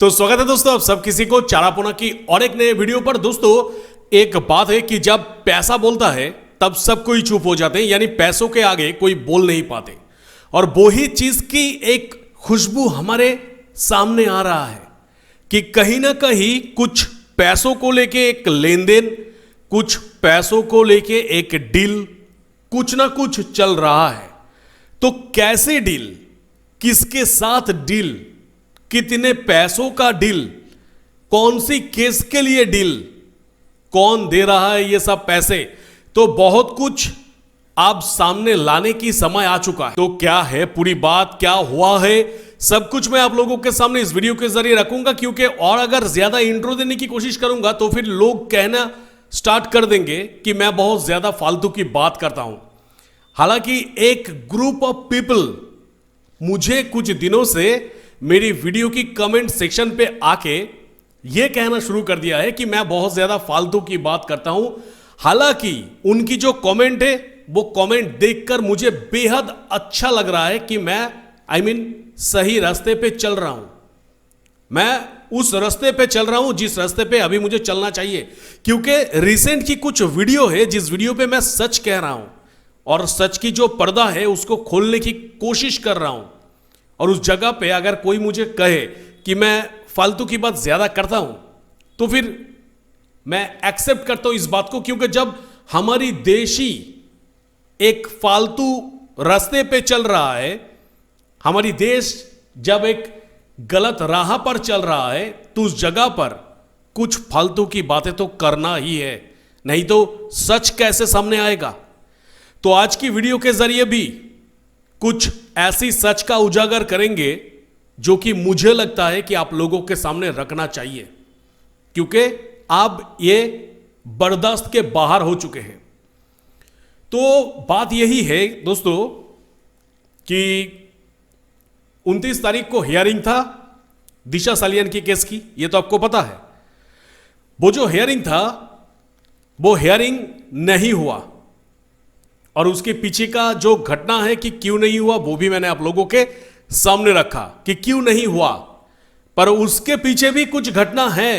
तो स्वागत है दोस्तों आप सब किसी को चारापोना की और एक नए वीडियो पर। दोस्तों एक बात है कि जब पैसा बोलता है तब सब कोई चुप हो जाते हैं, यानी पैसों के आगे कोई बोल नहीं पाते। और वो ही चीज की एक खुशबू हमारे सामने आ रहा है कि कहीं ना कहीं कुछ पैसों को लेके एक लेन देन, कुछ पैसों को लेके एक डील, कुछ ना कुछ चल रहा है। तो कैसे डील, किसके साथ डील, कितने पैसों का डील, कौन सी केस के लिए डील, कौन दे रहा है ये सब पैसे, तो बहुत कुछ आप सामने लाने की समय आ चुका है। तो क्या है पूरी बात, क्या हुआ है, सब कुछ मैं आप लोगों के सामने इस वीडियो के जरिए रखूंगा। क्योंकि और अगर ज्यादा इंट्रो देने की कोशिश करूंगा तो फिर लोग कहना स्टार्ट कर देंगे कि मैं बहुत ज्यादा फालतू की बात करता हूं। हालांकि एक ग्रुप ऑफ पीपल मुझे कुछ दिनों से मेरी वीडियो की कमेंट सेक्शन पे आके यह कहना शुरू कर दिया है कि मैं बहुत ज्यादा फालतू की बात करता हूं। हालांकि उनकी जो कमेंट है वो कमेंट देखकर मुझे बेहद अच्छा लग रहा है कि मैं सही रास्ते पे चल रहा हूं। मैं उस रास्ते पे चल रहा हूं जिस रास्ते पे अभी मुझे चलना चाहिए। क्योंकि रिसेंट की कुछ वीडियो है जिस वीडियो पे मैं सच कह रहा हूं और सच की जो पर्दा है उसको खोलने की कोशिश कर रहा हूं। और उस जगह पे अगर कोई मुझे कहे कि मैं फालतू की बात ज्यादा करता हूं तो फिर मैं एक्सेप्ट करता हूं इस बात को। क्योंकि जब हमारी देशी एक फालतू रास्ते पे चल रहा है, हमारी देश जब एक गलत राह पर चल रहा है, तो उस जगह पर कुछ फालतू की बातें तो करना ही है, नहीं तो सच कैसे सामने आएगा। तो आज की वीडियो के जरिए भी कुछ ऐसी सच का उजागर करेंगे जो कि मुझे लगता है कि आप लोगों के सामने रखना चाहिए। क्योंकि अब ये बर्दाश्त के बाहर हो चुके हैं। तो बात यही है दोस्तों कि 29 तारीख को हियरिंग था दिशा सालियान की केस की, ये तो आपको पता है। वो जो हियरिंग था वो हियरिंग नहीं हुआ और उसके पीछे का जो घटना है कि क्यों नहीं हुआ वो भी मैंने आप लोगों के सामने रखा कि क्यों नहीं हुआ। पर उसके पीछे भी कुछ घटना है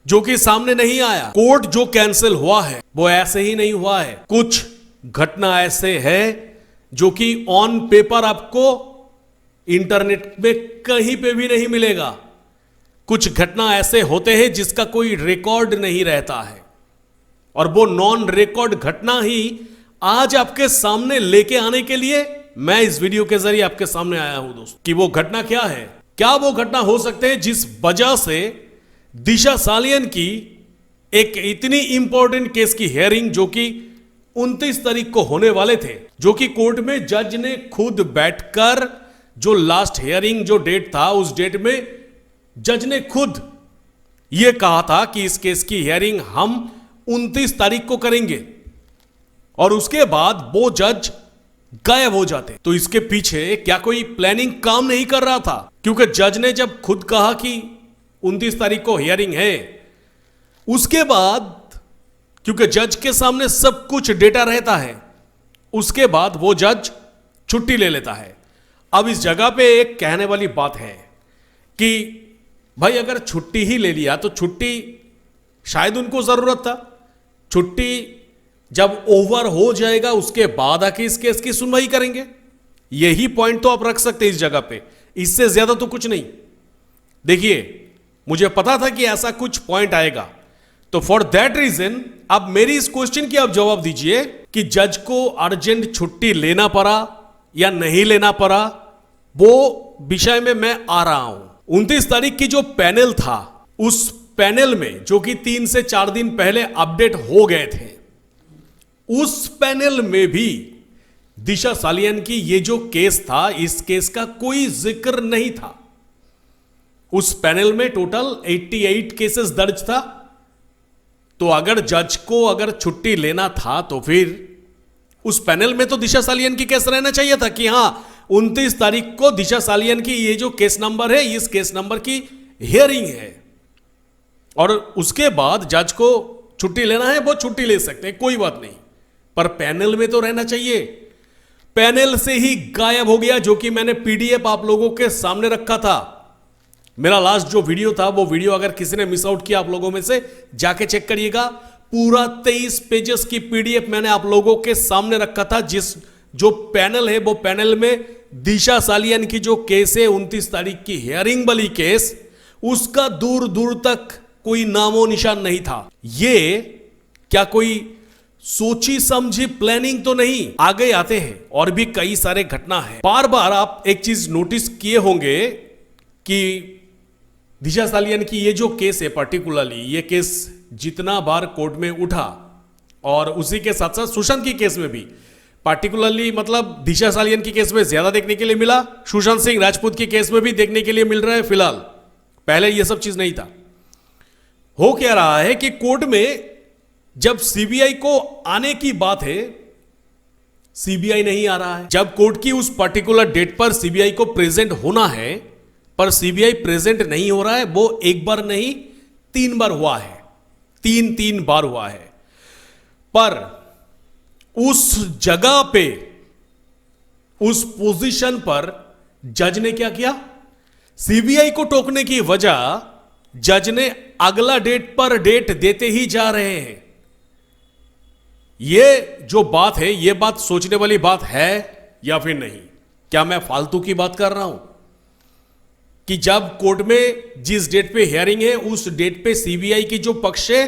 जो कि सामने नहीं आया। कोर्ट जो कैंसिल हुआ है वो ऐसे ही नहीं हुआ है। कुछ घटना ऐसे है जो कि ऑन पेपर आपको इंटरनेट में कहीं पे भी नहीं मिलेगा। कुछ घटना ऐसे होते हैं जिसका कोई रिकॉर्ड नहीं रहता है और वो नॉन रिकॉर्ड घटना ही आज आपके सामने लेके आने के लिए मैं इस वीडियो के जरिए आपके सामने आया हूं दोस्तों। कि वो घटना क्या है, क्या वो घटना हो सकते हैं जिस वजह से दिशा सालियान की एक इतनी इंपॉर्टेंट केस की हियरिंग जो कि 29 तारीख को होने वाले थे, जो कि कोर्ट में जज ने खुद बैठकर जो लास्ट हियरिंग जो डेट था उस डेट में जज ने खुद यह कहा था कि इस केस की हियरिंग हम 29 तारीख को करेंगे और उसके बाद वो जज गायब हो जाते। तो इसके पीछे क्या कोई प्लानिंग काम नहीं कर रहा था? क्योंकि जज ने जब खुद कहा कि 29 तारीख को हियरिंग है, उसके बाद क्योंकि जज के सामने सब कुछ डेटा रहता है, उसके बाद वो जज छुट्टी ले लेता है। अब इस जगह पे एक कहने वाली बात है कि भाई अगर छुट्टी ही ले लिया तो छुट्टी शायद उनको जरूरत था। छुट्टी जब ओवर हो जाएगा उसके बाद आके इस केस की सुनवाई करेंगे। यही पॉइंट तो आप रख सकते हैं इस जगह पे, इससे ज्यादा तो कुछ नहीं। देखिए मुझे पता था कि ऐसा कुछ पॉइंट आएगा, तो फॉर दैट रीजन अब मेरी इस क्वेश्चन की आप जवाब दीजिए कि जज को अर्जेंट छुट्टी लेना पड़ा या नहीं लेना पड़ा, वो विषय में मैं आ रहा हूं। 29 तारीख की जो पैनल था उस पैनल में जो कि 3 से 4 दिन पहले अपडेट हो गए थे, उस पैनल में भी दिशा सालियान की ये जो केस था इस केस का कोई जिक्र नहीं था। उस पैनल में टोटल 88 केसेस दर्ज था। तो अगर जज को अगर छुट्टी लेना था तो फिर उस पैनल में तो दिशा सालियान की केस रहना चाहिए था कि हां 29 तारीख को दिशा सालियान की ये जो केस नंबर है इस केस नंबर की हियरिंग है और उसके बाद जज को छुट्टी लेना है वो छुट्टी ले सकते हैं, कोई बात नहीं। पर पैनल में तो रहना चाहिए। पैनल से ही गायब हो गया, जो कि मैंने पीडीएफ आप लोगों के सामने रखा था मेरा लास्ट जो वीडियो था वो वीडियो अगर किसी ने मिस आउट किया आप लोगों में से, जाके चेक करिएगा। पूरा 23 पेजेस की पीडीएफ मैंने आप लोगों के सामने रखा था। जो पैनल है वो पैनल में दिशा सालियन की जो केस है 29 तारीख की हियरिंग वाली केस, उसका दूर दूर तक कोई नामो निशान नहीं था। ये क्या कोई सोची समझी प्लानिंग तो नहीं? आगे आते हैं और भी कई सारे घटना है। बार बार आप एक चीज नोटिस किए होंगे कि दिशा सालियन की ये जो केस है, पर्टिकुलरली ये केस जितना बार कोर्ट में उठा, और उसी के साथ साथ सुशांत की केस में भी, पर्टिकुलरली मतलब दिशा सालियन की केस में ज्यादा देखने के लिए मिला, सुशांत सिंह राजपूत की केस में भी देखने के लिए मिल रहा है फिलहाल। पहले ये सब चीज नहीं था। हो क्या रहा है कि कोर्ट में जब सीबीआई को आने की बात है, सीबीआई नहीं आ रहा है। जब कोर्ट की उस पर्टिकुलर डेट पर सीबीआई को प्रेजेंट होना है, पर सीबीआई प्रेजेंट नहीं हो रहा है। वो एक बार नहीं 3 बार हुआ है, 3 बार हुआ है। पर उस जगह पे, उस पोजीशन पर जज ने क्या किया? सीबीआई को टोकने की वजह जज ने अगला डेट पर डेट देते ही जा रहे हैं। ये जो बात है, ये बात सोचने वाली बात है या फिर नहीं? क्या मैं फालतू की बात कर रहा हूं कि जब कोर्ट में जिस डेट पे हियरिंग है उस डेट पे सीबीआई की जो पक्ष है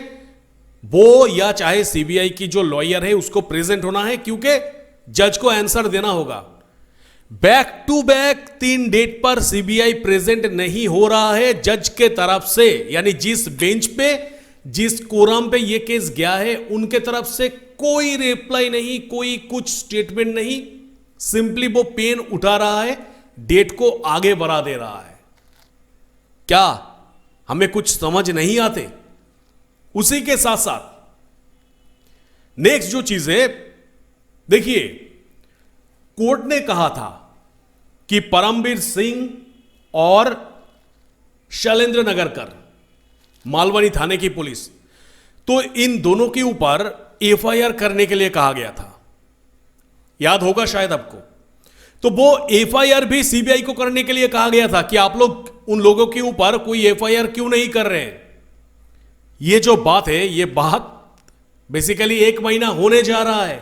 वो, या चाहे सीबीआई की जो लॉयर है उसको प्रेजेंट होना है, क्योंकि जज को आंसर देना होगा। बैक टू बैक 3 डेट पर सीबीआई प्रेजेंट नहीं हो रहा है जज के तरफ से, यानी जिस बेंच पे, जिस कोरम पे ये केस गया है उनके तरफ से कोई रिप्लाई नहीं, कोई कुछ स्टेटमेंट नहीं। सिंपली वो पेन उठा रहा है, डेट को आगे बढ़ा दे रहा है। क्या हमें कुछ समझ नहीं आते? उसी के साथ साथ नेक्स्ट जो चीज है, देखिए, कोर्ट ने कहा था कि परमवीर सिंह और शैलेंद्र नगरकर, मालवनी थाने की पुलिस, तो इन दोनों के ऊपर एफआईआर करने के लिए कहा गया था। याद होगा शायद आपको। तो वो एफआईआर भी सीबीआई को करने के लिए कहा गया था कि आप लोग उन लोगों के ऊपर कोई एफआईआर क्यों नहीं कर रहे हैं। ये जो बात है, ये बात बेसिकली 1 महीना होने जा रहा है।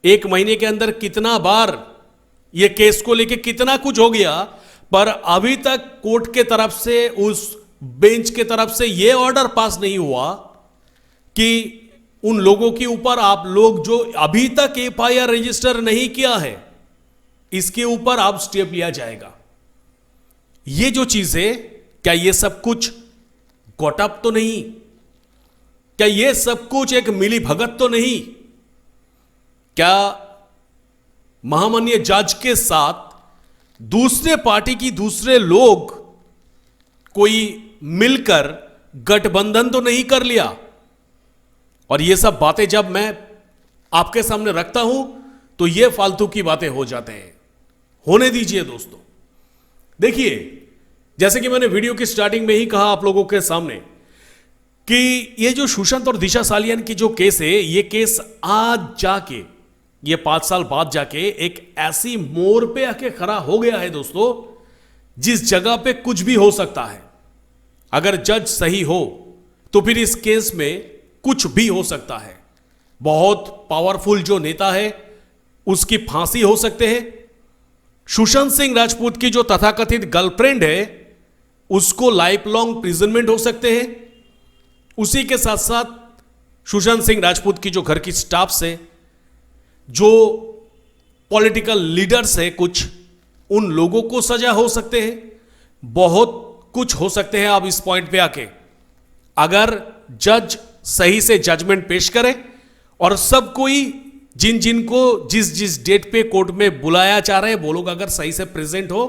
1 महीने के अंदर कितना बार ये केस को लेके कितना कुछ हो गया, पर अभी तक कोर्ट के तरफ से, उस बेंच के तरफ से ये ऑर्डर पास नहीं हुआ कि उन लोगों के ऊपर आप लोग जो अभी तक एफआईआर रजिस्टर नहीं किया है, इसके ऊपर आप स्टेप लिया जाएगा। ये जो चीज है, क्या ये सब कुछ गोटअप तो नहीं? क्या ये सब कुछ एक मिली भगत तो नहीं? क्या महामाननीय जज के साथ दूसरे पार्टी की दूसरे लोग कोई मिलकर गठबंधन तो नहीं कर लिया? और ये सब बातें जब मैं आपके सामने रखता हूं तो ये फालतू की बातें हो जाते हैं। होने दीजिए दोस्तों। देखिए, जैसे कि मैंने वीडियो की स्टार्टिंग में ही कहा आप लोगों के सामने कि ये जो सुशांत और दिशा सालियन की जो केस है, ये केस आज जाके, ये 5 साल बाद जाके एक ऐसी मोड़ पे आके खड़ा हो गया है दोस्तों, जिस जगह पे कुछ भी हो सकता है। अगर जज सही हो तो फिर इस केस में कुछ भी हो सकता है। बहुत पावरफुल जो नेता है उसकी फांसी हो सकते हैं। सुशांत सिंह राजपूत की जो तथाकथित गर्लफ्रेंड है उसको लाइफ लॉन्ग प्रिजनमेंट हो सकते हैं। उसी के साथ साथ सुशांत सिंह राजपूत की जो घर की स्टाफ से, जो पॉलिटिकल लीडर्स है कुछ, उन लोगों को सजा हो सकते हैं। बहुत कुछ हो सकते हैं। आप इस पॉइंट पे आके अगर जज सही से जजमेंट पेश करे और सब कोई जिन जिन को जिस जिस डेट पे कोर्ट में बुलाया जा रहा है वो लोग अगर सही से प्रेजेंट हो,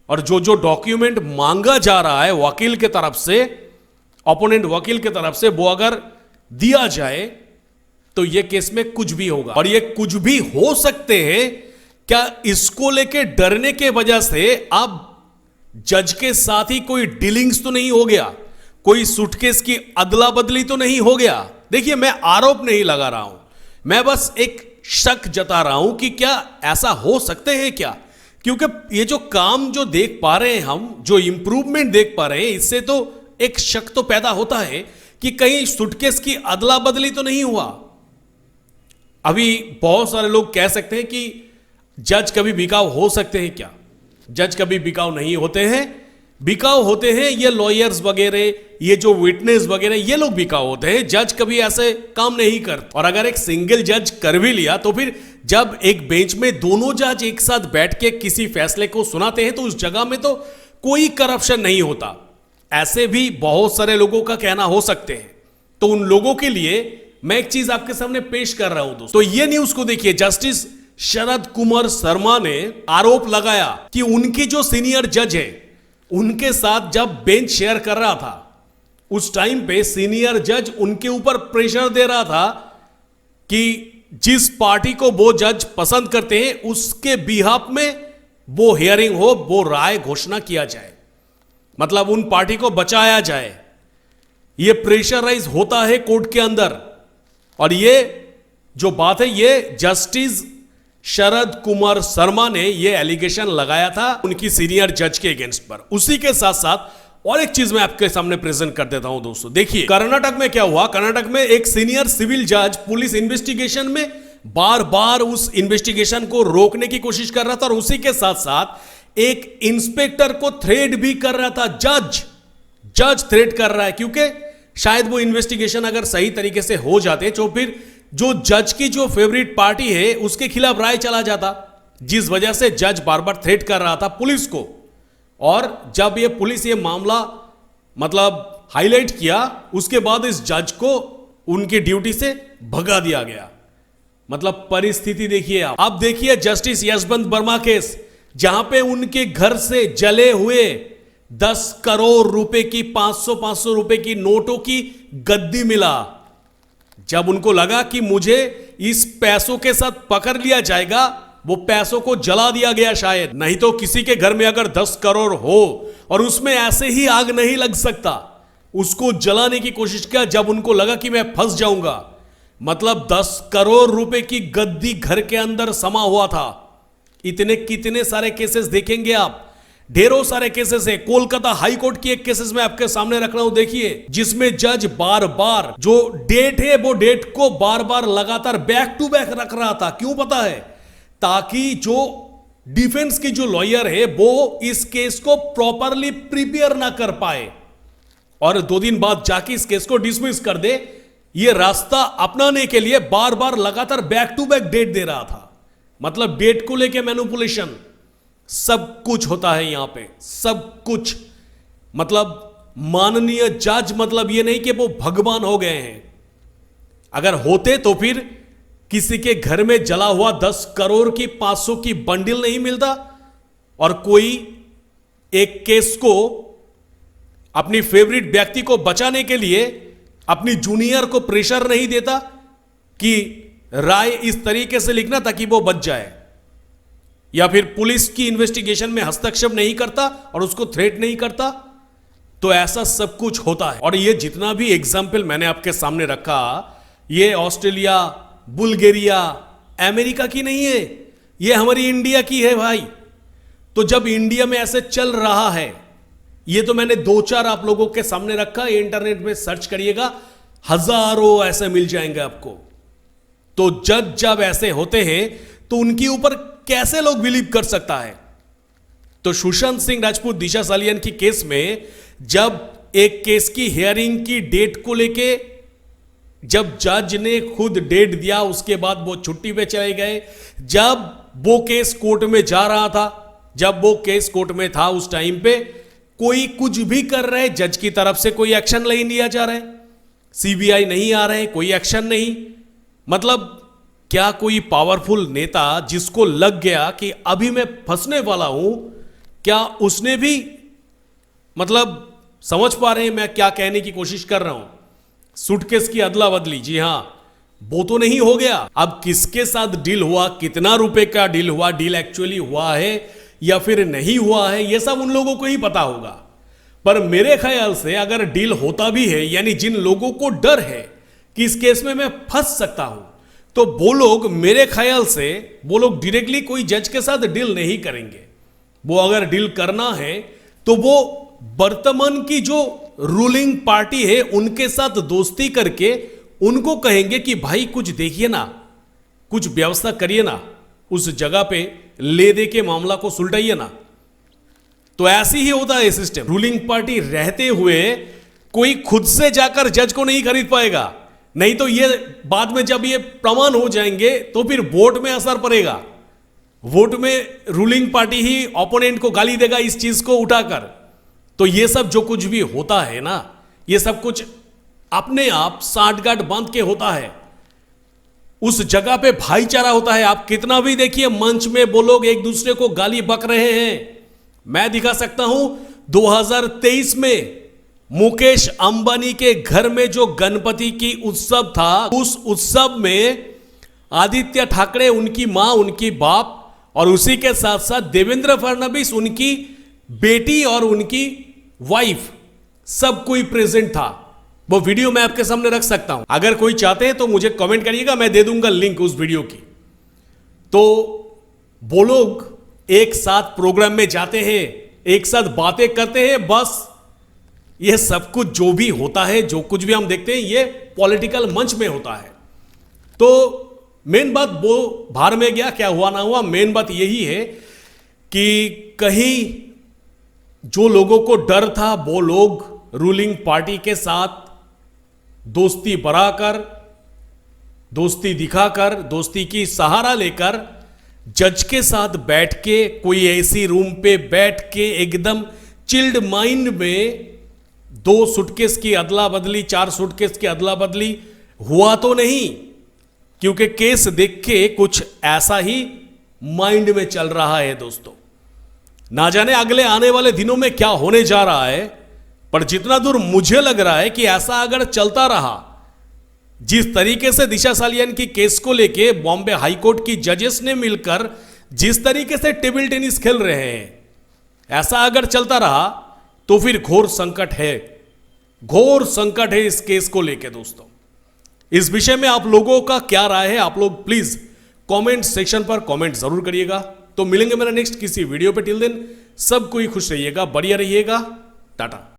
और जो जो डॉक्यूमेंट मांगा जा रहा है वकील के तरफ से, ओपोनेंट वकील के तरफ से, वो अगर दिया जाए तो ये केस में कुछ भी होगा। और ये कुछ भी हो सकते हैं। क्या इसको लेके डरने के वजह से अब जज के साथ ही कोई डीलिंग्स तो नहीं हो गया, कोई सूटकेस की अदला बदली तो नहीं हो गया? देखिए, मैं आरोप नहीं लगा रहा हूं, मैं बस एक शक जता रहा हूं कि क्या ऐसा हो सकते हैं क्या क्योंकि ये जो काम जो देख पा रहे हैं हम, जो इंप्रूवमेंट देख पा रहे हैं, इससे तो एक शक तो पैदा होता है कि कहीं सूटकेस की अदला बदली तो नहीं हुआ। अभी बहुत सारे लोग कह सकते हैं कि जज कभी बिकाऊ हो सकते हैं क्या? जज कभी बिकाऊ नहीं होते हैं। बिकाऊ होते हैं ये लॉयर्स वगैरह, ये जो विटनेस वगैरह, ये लोग बिकाऊ होते हैं। जज कभी ऐसे काम नहीं करते। और अगर एक सिंगल जज कर भी लिया तो फिर जब एक बेंच में दोनों जज एक साथ बैठ के किसी फैसले को सुनाते हैं तो उस जगह में तो कोई करप्शन नहीं होता। ऐसे भी बहुत सारे लोगों का कहना हो सकते हैं। तो उन लोगों के लिए मैं एक चीज आपके सामने पेश कर रहा हूं दोस्तों। तो ये न्यूज को देखिए। जस्टिस शरद कुमार शर्मा ने आरोप लगाया कि उनके जो सीनियर जज है उनके साथ जब बेंच शेयर कर रहा था उस टाइम पे सीनियर जज उनके ऊपर प्रेशर दे रहा था कि जिस पार्टी को वो जज पसंद करते हैं उसके बिहाफ में वो हियरिंग हो, वो राय घोषणा किया जाए, मतलब उन पार्टी को बचाया जाए। ये प्रेशराइज होता है कोर्ट के अंदर। और ये जो बात है ये जस्टिस शरद कुमार शर्मा ने ये एलिगेशन लगाया था उनकी सीनियर जज के अगेंस्ट पर। उसी के साथ साथ और एक चीज मैं आपके सामने प्रेजेंट कर देता हूं दोस्तों। देखिए कर्नाटक में क्या हुआ। कर्नाटक में एक सीनियर सिविल जज पुलिस इन्वेस्टिगेशन में बार बार उस इन्वेस्टिगेशन को रोकने की कोशिश कर रहा था और उसी के साथ साथ एक इंस्पेक्टर को थ्रेट भी कर रहा था। जज थ्रेट कर रहा है क्योंकि शायद वो इन्वेस्टिगेशन अगर सही तरीके से हो जाते तो फिर जो जज की जो फेवरेट पार्टी है उसके खिलाफ राय चला जाता, जिस वजह से जज बार बार थ्रेट कर रहा था पुलिस को। और जब ये पुलिस ये मामला मतलब हाईलाइट किया उसके बाद इस जज को उनकी ड्यूटी से भगा दिया गया। मतलब परिस्थिति देखिए आप। अब देखिए जस्टिस यशवंत वर्मा केस, जहां पे उनके घर से जले हुए 10 करोड़ रुपए की 500 रुपए की नोटों की गद्दी मिला। जब उनको लगा कि मुझे इस पैसों के साथ पकड़ लिया जाएगा, वो पैसों को जला दिया गया शायद। नहीं तो किसी के घर में अगर 10 करोड़ हो और उसमें ऐसे ही आग नहीं लग सकता, उसको जलाने की कोशिश किया जब उनको लगा कि मैं फंस जाऊंगा। मतलब 10 करोड़ रुपए की गद्दी घर के अंदर समा हुआ था। इतने कितने सारे केसेस देखेंगे आप, ढेरों सारे केसेस है। कोलकाता हाई कोर्ट की एक केसेस में आपके सामने रख रहा हूं, देखिए, जिसमें जज बार बार जो डेट है वो डेट को बार बार लगातार बैक टू बैक रख रहा था। क्यों पता है? ताकि जो डिफेंस की जो लॉयर है वो इस केस को प्रॉपरली प्रिपेयर ना कर पाए और 2 दिन बाद जाके इस केस को डिसमिस कर दे। ये रास्ता अपनाने के लिए बार बार लगातार बैक टू बैक डेट दे रहा था। मतलब डेट को लेके मैनिपुलेशन सब कुछ होता है यहां पे, सब कुछ। मतलब माननीय जज, मतलब ये नहीं कि वो भगवान हो गए हैं। अगर होते तो फिर किसी के घर में जला हुआ 10 करोड़ की 500 की बंडल नहीं मिलता और कोई एक केस को अपनी फेवरेट व्यक्ति को बचाने के लिए अपनी जूनियर को प्रेशर नहीं देता कि राय इस तरीके से लिखना ताकि वो बच जाए, या फिर पुलिस की इन्वेस्टिगेशन में हस्तक्षेप नहीं करता और उसको थ्रेट नहीं करता। तो ऐसा सब कुछ होता है। और ये जितना भी एग्जाम्पल मैंने आपके सामने रखा, ये ऑस्ट्रेलिया, बुल्गारिया, अमेरिका की नहीं है, ये हमारी इंडिया की है भाई। तो जब इंडिया में ऐसे चल रहा है, ये तो मैंने 2-4 आप लोगों के सामने रखा, ये इंटरनेट में सर्च करिएगा, हजारों ऐसे मिल जाएंगे आपको। तो जज जब ऐसे होते हैं तो उनके ऊपर कैसे लोग बिलीव कर सकता है? तो सुशांत सिंह राजपूत, दिशा सालियान की केस में जब एक केस की हियरिंग की डेट को लेके जब जज ने खुद डेट दिया, उसके बाद वो छुट्टी पे चले गए। जब वो केस कोर्ट में जा रहा था, जब वो केस कोर्ट में था, उस टाइम पे कोई कुछ भी कर रहे, जज की तरफ से कोई एक्शन नहीं लिया जा रहा है, सीबीआई नहीं आ रहे, कोई एक्शन नहीं। मतलब क्या कोई पावरफुल नेता जिसको लग गया कि अभी मैं फंसने वाला हूं, क्या उसने भी मतलब समझ पा रहे हैं मैं क्या कहने की कोशिश कर रहा हूं? सूटकेस की अदला बदली, जी हां, वो तो नहीं हो गया। अब किसके साथ डील हुआ, कितना रुपए का डील हुआ, डील एक्चुअली हुआ है या फिर नहीं हुआ है, ये सब उन लोगों को ही पता होगा। पर मेरे ख्याल से अगर डील होता भी है, यानी जिन लोगों को डर है कि इस केस में मैं फंस सकता हूं, तो वो लोग, मेरे ख्याल से वो लोग डायरेक्टली कोई जज के साथ डील नहीं करेंगे। वो अगर डील करना है तो वो वर्तमान की जो रूलिंग पार्टी है उनके साथ दोस्ती करके उनको कहेंगे कि भाई कुछ देखिए ना, कुछ व्यवस्था करिए ना, उस जगह पे ले दे के मामला को सुलटाइए ना। तो ऐसे ही होता है सिस्टम। रूलिंग पार्टी रहते हुए कोई खुद से जाकर जज को नहीं खरीद पाएगा, नहीं तो ये बाद में जब ये प्रमाण हो जाएंगे तो फिर वोट में असर पड़ेगा। वोट में रूलिंग पार्टी ही ओपोनेंट को गाली देगा इस चीज को उठाकर। तो ये सब जो कुछ भी होता है ना, ये सब कुछ अपने आप साठगांठ बांध के होता है। उस जगह पे भाईचारा होता है। आप कितना भी देखिए मंच में वो लोग एक दूसरे को गाली बक रहे हैं। मैं दिखा सकता हूं 2023 में मुकेश अंबानी के घर में जो गणपति की उत्सव था, उस उत्सव में आदित्य ठाकरे, उनकी मां, उनकी बाप और उसी के साथ साथ देवेंद्र फडणवीस, उनकी बेटी और उनकी वाइफ, सब कोई प्रेजेंट था। वो वीडियो मैं आपके सामने रख सकता हूं, अगर कोई चाहते हैं तो मुझे कमेंट करिएगा, मैं दे दूंगा लिंक उस वीडियो की। तो वो लोग एक साथ प्रोग्राम में जाते हैं, एक साथ बातें करते हैं। बस ये सब कुछ जो भी होता है, जो कुछ भी हम देखते हैं, ये पॉलिटिकल मंच में होता है। तो मेन बात वो बाहर में गया, क्या हुआ ना हुआ, मेन बात यही है कि कहीं जो लोगों को डर था वो लोग रूलिंग पार्टी के साथ दोस्ती बढ़ाकर, दोस्ती दिखाकर, दोस्ती की सहारा लेकर जज के साथ बैठ के, कोई ऐसी रूम पे बैठ के एकदम चिल्ड माइंड में 2 सूटकेस की अदला बदली, 4 सूटकेस की अदला बदली हुआ तो नहीं, क्योंकि केस देख के कुछ ऐसा ही माइंड में चल रहा है दोस्तों। ना जाने अगले आने वाले दिनों में क्या होने जा रहा है, पर जितना दूर मुझे लग रहा है कि ऐसा अगर चलता रहा, जिस तरीके से दिशा सालियान की केस को लेके बॉम्बे हाईकोर्ट की जजेस ने मिलकर जिस तरीके से टेबल टेनिस खेल रहे हैं, ऐसा अगर चलता रहा तो फिर घोर संकट है, घोर संकट है इस केस को लेके दोस्तों। इस विषय में आप लोगों का क्या राय है, आप लोग प्लीज कमेंट सेक्शन पर कमेंट जरूर करिएगा। तो मिलेंगे मेरा नेक्स्ट किसी वीडियो पे। टिल देन सब कोई खुश रहिएगा, बढ़िया रहिएगा, टाटा।